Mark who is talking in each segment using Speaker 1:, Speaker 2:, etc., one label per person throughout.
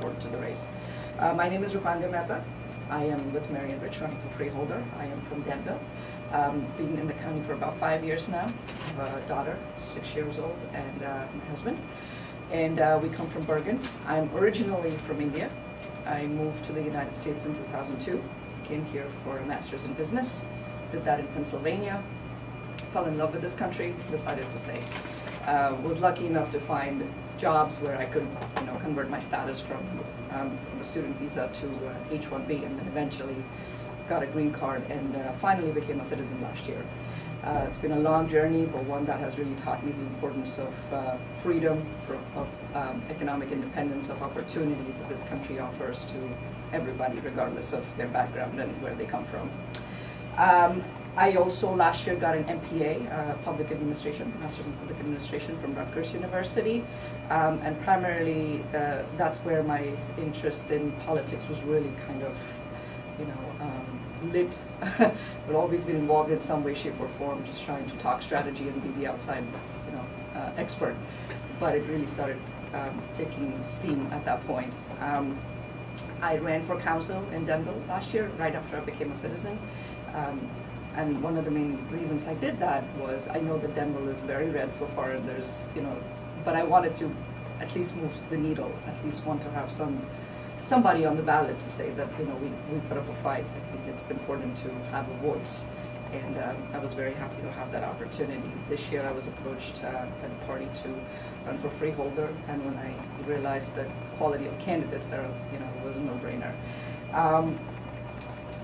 Speaker 1: important to the race. My name is Rupande Mehta. I am with Morris County Freeholder. I am from Denville. Been in the county for about 5 years now. I have a daughter, 6 years old, and my husband. And we come from Bergen. I'm originally from India. I moved to the United States in 2002. Came here for a master's in business. Did that in Pennsylvania. Fell in love with this country. Decided to stay. Was lucky enough to find jobs where I could, convert my status from a student visa to H-1B, and then eventually got a green card and finally became a citizen last year. It's been a long journey, but one that has really taught me the importance of freedom, of economic independence, of opportunity that this country offers to everybody, regardless of their background and where they come from. I also last year got an MPA, Public Administration, Master's in Public Administration from Rutgers University, and primarily that's where my interest in politics was really kind of, lit. But always been involved in some way, shape, or form, just trying to talk strategy and be the outside, expert. But it really started taking steam at that point. I ran for council in Denville last year, right after I became a citizen. And one of the main reasons I did that was I know that Denville is very red so far, and there's, but I wanted to at least move the needle, at least want to have somebody on the ballot to say that, we put up a fight. I think it's important to have a voice. And I was very happy to have that opportunity. This year I was approached by the party to run for freeholder, and when I realized the quality of candidates there, it was a no-brainer.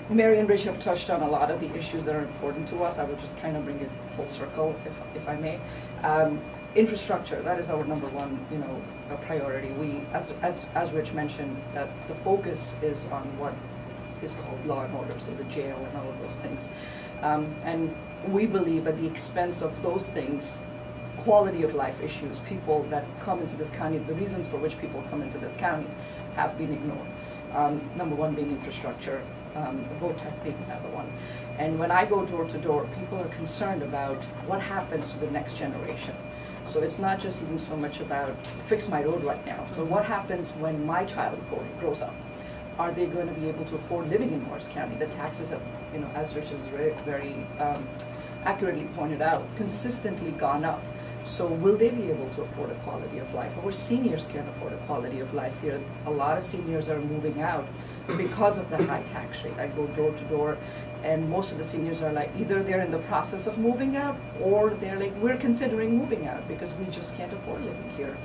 Speaker 1: Mary and Rich have touched on a lot of the issues that are important to us. I will just kind of bring it full circle, if I may. Infrastructure, that is our number one, priority. We, as Rich mentioned, that the focus is on what is called law and order, so the jail and all of those things. And we believe at the expense of those things, quality of life issues, people that come into this county, the reasons for which people come into this county have been ignored. Number one being infrastructure, vote tech being another one. And when I go door to door, people are concerned about what happens to the next generation. So it's not just even so much about fix my road right now, but what happens when my child grows up? Are they going to be able to afford living in Morris County? The taxes have, as Rich has very accurately pointed out, consistently gone up. So will they be able to afford a quality of life? Our seniors can't afford a quality of life here. A lot of seniors are moving out because of the high tax rate. I go door to door, and most of the seniors are like, either they're in the process of moving out, or they're like, we're considering moving out because we just can't afford living here.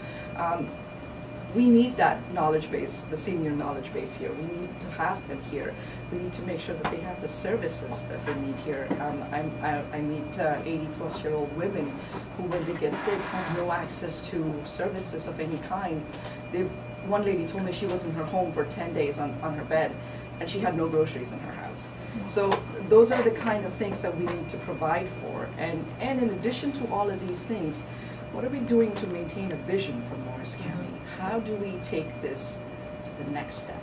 Speaker 1: We need that knowledge base, the senior knowledge base here. We need to have them here. We need to make sure that they have the services that they need here. I meet 80-plus-year-old women who, when they get sick, have no access to services of any kind. One lady told me she was in her home for 10 days on her bed, and she had no groceries in her house. So those are the kind of things that we need to provide for. And in addition to all of these things, what are we doing to maintain a vision for Morris County? How do we take this to the next step?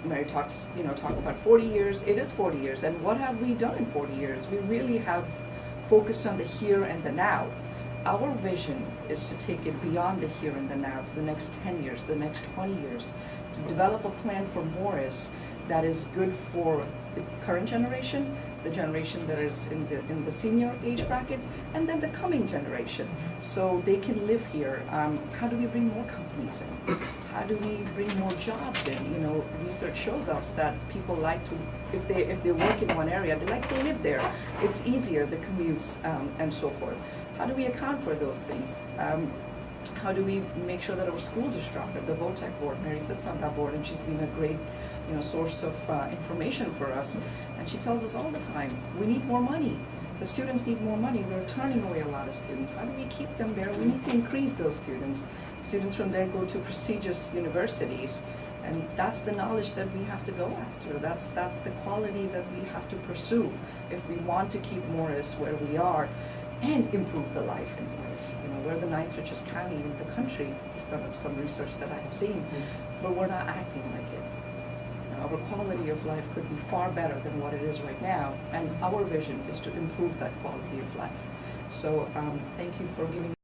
Speaker 1: Mary talks, talk about 40 years. It is 40 years, and what have we done in 40 years? We really have focused on the here and the now. Our vision is to take it beyond the here and the now to the next 10 years, the next 20 years, to develop a plan for Morris that is good for the current generation, the generation that is in the senior age bracket, and then the coming generation, so they can live here. How do we bring more companies in? How do we bring more jobs in? Research shows us that people like to, if they work in one area, they like to live there. It's easier, the commutes, and so forth. How do we account for those things? How do we make sure that our schools are stronger? The VOTEC board, Mary sits on that board, and she's been a great source of information for us. And she tells us all the time, we need more money. The students need more money. We're turning away a lot of students. How do we keep them there? We need to increase those students. Students from there go to prestigious universities. And that's the knowledge that we have to go after. That's the quality that we have to pursue if we want to keep Morris where we are and improve the life in Morris. We're the 9th richest county in the country, based on some research that I have seen, but we're not acting like it. Our quality of life could be far better than what it is right now, and our vision is to improve that quality of life. So thank you for giving